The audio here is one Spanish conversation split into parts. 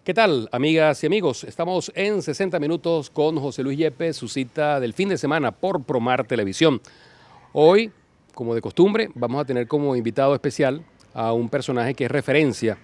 ¿Qué tal, amigas y amigos? Estamos en 60 minutos con José Luis Yepes, su cita del fin de semana por Promar Televisión. Hoy, como de costumbre, vamos a tener como invitado especial a un personaje que es referencia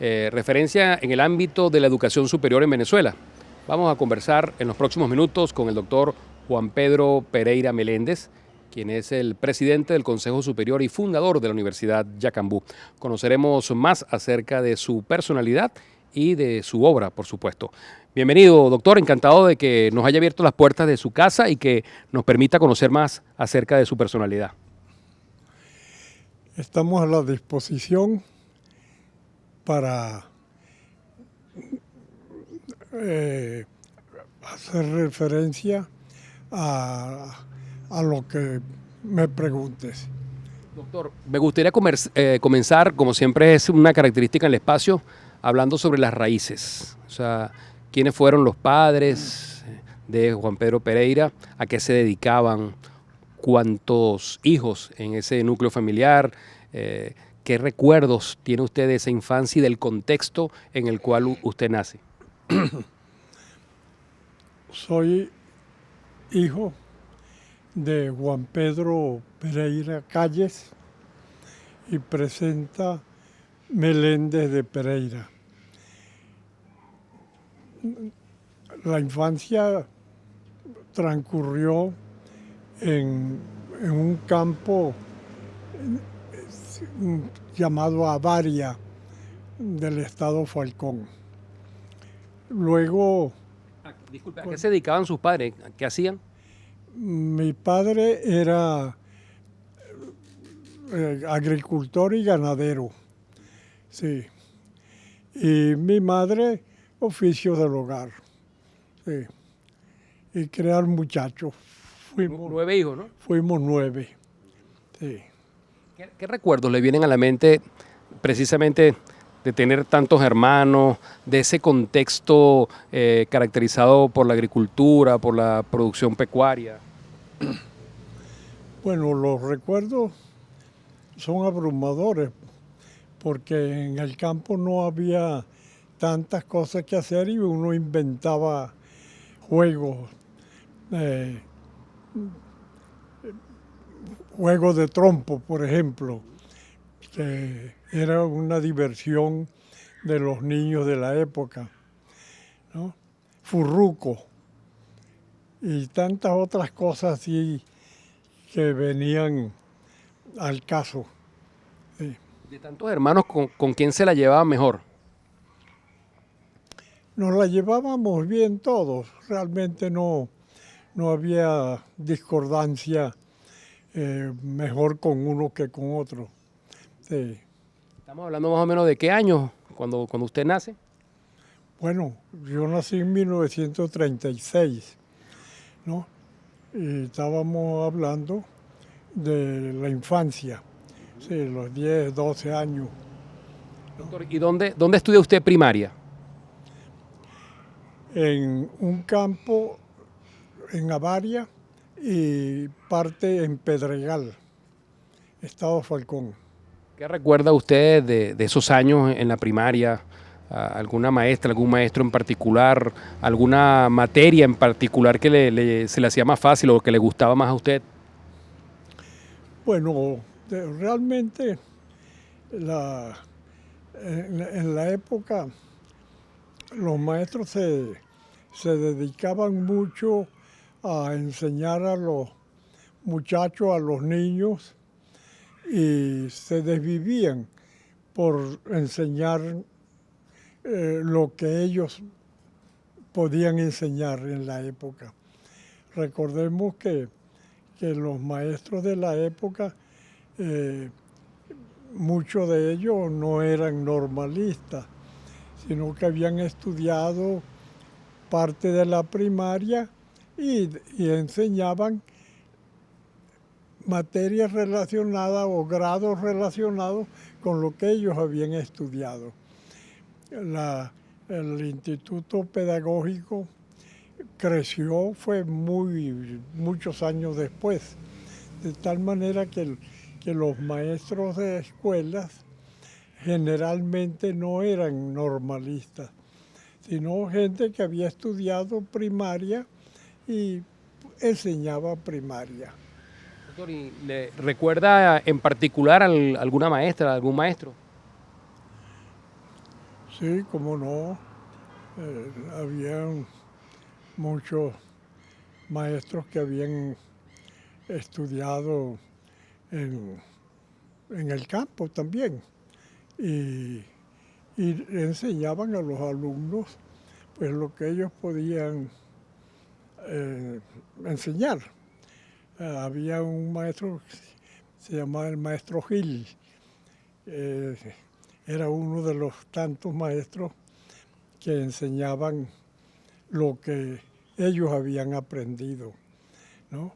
en el ámbito de la educación superior en Venezuela. Vamos a conversar en los próximos minutos con el doctor Juan Pedro Pereira Meléndez, quien es el presidente del Consejo Superior y fundador de la Universidad Yacambú. Conoceremos más acerca de su personalidad y de su obra, por supuesto. Bienvenido, doctor, encantado de que nos haya abierto las puertas de su casa y que nos permita conocer más acerca de su personalidad. Estamos a la disposición para hacer referencia a lo que me preguntes. Doctor, me gustaría comenzar, como siempre es una característica en el espacio, hablando sobre las raíces. O sea, quiénes fueron los padres de Juan Pedro Pereira, a qué se dedicaban, cuántos hijos en ese núcleo familiar, qué recuerdos tiene usted de esa infancia y del contexto en el cual usted nace. Soy hijo de Juan Pedro Pereira Calles y Presenta Meléndez de Pereira. La infancia transcurrió en un campo llamado Avaria del estado Falcón. Luego, Disculpe, ¿a qué se dedicaban sus padres? ¿Qué hacían? mi padre era agricultor y ganadero, sí. Y mi madre, oficio del hogar, sí. Y crear muchachos. Fuimos 9 hijos, ¿no? Fuimos 9, sí. ¿Qué recuerdos le vienen a la mente precisamente de tener tantos hermanos, de ese contexto caracterizado por la agricultura, por la producción pecuaria? Bueno, los recuerdos son abrumadores porque en el campo no había tantas cosas que hacer y uno inventaba juegos, eh, juegos de trompo, por ejemplo, que era una diversión de los niños de la época, ¿no? Furruco y tantas otras cosas así que venían al caso. Sí. De tantos hermanos, ¿con quién se la llevaba mejor? Nos la llevábamos bien todos, realmente no había discordancia mejor con uno que con otro. Sí. Estamos hablando más o menos de qué años cuando usted nace. Bueno, yo nací en 1936, ¿no? Y estábamos hablando de la infancia, sí, los 10, 12 años. Doctor, ¿y dónde estudia usted primaria? En un campo en Avaria y parte en Pedregal, estado Falcón. ¿Qué recuerda usted de esos años en la primaria? ¿Alguna maestra, algún maestro en particular, alguna materia en particular que se le hacía más fácil o que le gustaba más a usted? Bueno, realmente en la época los maestros se dedicaban mucho a enseñar a los muchachos, a los niños, y se desvivían por enseñar lo que ellos podían enseñar en la época. Recordemos que los maestros de la época, muchos de ellos no eran normalistas, sino que habían estudiado parte de la primaria y enseñaban materias relacionadas o grados relacionados con lo que ellos habían estudiado. El Instituto Pedagógico creció, fue muchos años después, de tal manera que los maestros de escuelas generalmente no eran normalistas, sino gente que había estudiado primaria y enseñaba primaria. Doctor, ¿y le recuerda en particular alguna maestra, algún maestro? Sí, cómo no, habían muchos maestros que habían estudiado en, en el campo también y, y enseñaban a los alumnos pues lo que ellos podían enseñar. Había un maestro, se llamaba el maestro Gil, eh, era uno de los tantos maestros que enseñaban lo que ellos habían aprendido, ¿no?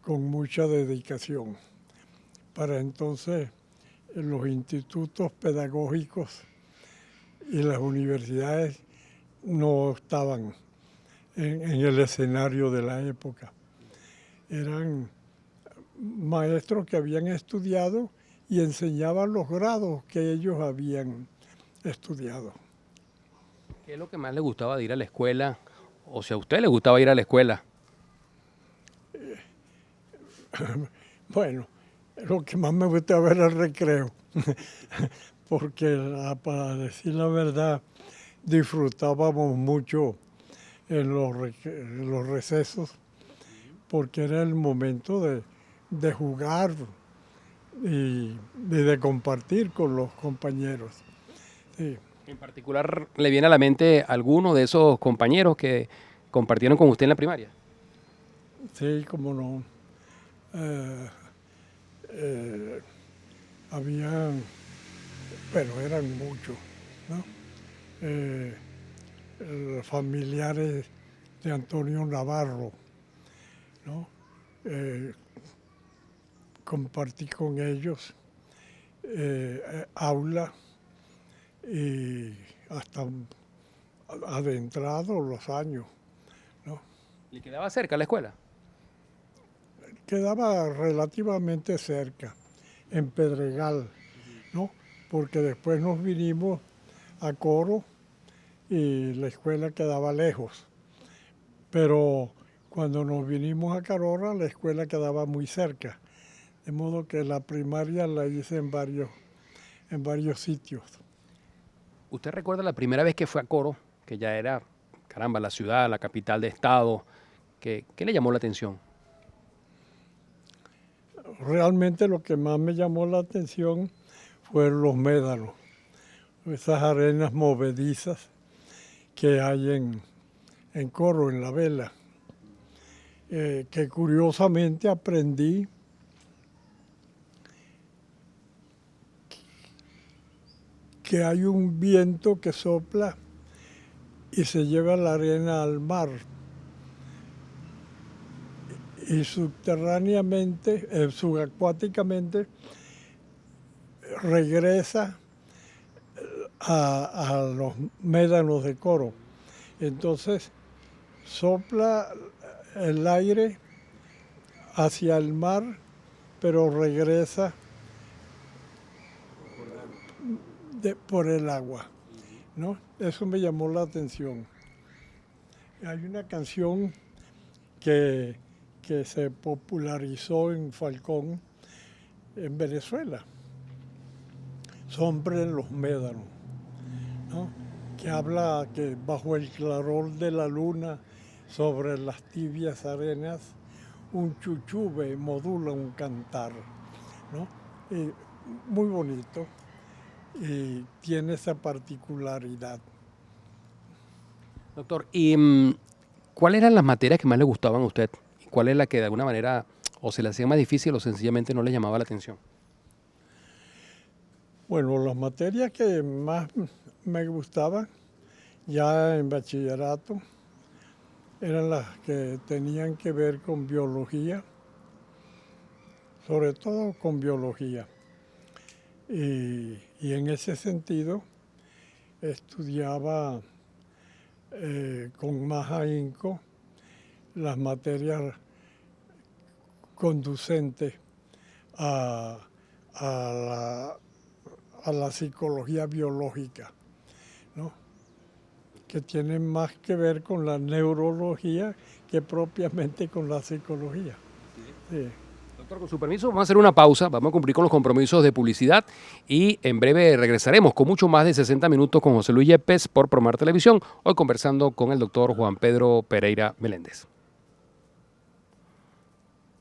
Con mucha dedicación. Para entonces los institutos pedagógicos y las universidades no estaban en el escenario de la época. Eran maestros que habían estudiado y enseñaban los grados que ellos habían estudiado. ¿Qué es lo que más le gustaba de ir a la escuela? O si a usted le gustaba ir a la escuela. Bueno, lo que más me gustaba era el recreo, porque para decir la verdad, disfrutábamos mucho en los recesos, porque era el momento de jugar y de compartir con los compañeros. Sí, En particular, ¿le viene a la mente alguno de esos compañeros que compartieron con usted en la primaria? sí, cómo no. Eh, eh, habían, pero eran muchos, ¿no? Eh, familiares de Antonio Navarro, ¿no? Eh, compartí con ellos aula y hasta adentrados los años, ¿no? ¿Le quedaba cerca la escuela? Quedaba relativamente cerca, en Pedregal, ¿no? Porque después nos vinimos a Coro y la escuela quedaba lejos. Pero cuando nos vinimos a Carora, la escuela quedaba muy cerca. De modo que la primaria la hice en varios sitios. ¿Usted recuerda la primera vez que fue a Coro, que ya era, caramba, la ciudad, la capital de estado? ¿Qué le llamó la atención? Realmente lo que más me llamó la atención fueron los médanos, esas arenas movedizas que hay en Coro, en la vela, que curiosamente aprendí que hay un viento que sopla y se lleva la arena al mar. Y subterráneamente, subacuáticamente, regresa a los médanos de Coro. Entonces sopla el aire hacia el mar, pero regresa por el agua, ¿no? Eso me llamó la atención. Hay una canción que, que se popularizó en Falcón, en Venezuela, Sombra en los médanos, ¿no? Que habla que bajo el claror de la luna, sobre las tibias arenas, un chuchube modula un cantar, ¿no? Y muy bonito y tiene esa particularidad. Doctor, ¿y cuáles eran las materias que más le gustaban a usted? ¿Y cuál es la que de alguna manera o se le hacía más difícil o sencillamente no le llamaba la atención? Bueno, las materias que más me gustaban ya en bachillerato eran las que tenían que ver con biología, sobre todo con biología. Y en ese sentido estudiaba con más ahínco las materias conducentes a, a a la psicología biológica, ¿no? que tienen más que ver con la neurología que propiamente con la psicología. Sí. Doctor, con su permiso, vamos a hacer una pausa, vamos a cumplir con los compromisos de publicidad y en breve regresaremos con mucho más de 60 minutos con José Luis Yepes por Promar Televisión, hoy conversando con el doctor Juan Pedro Pereira Meléndez.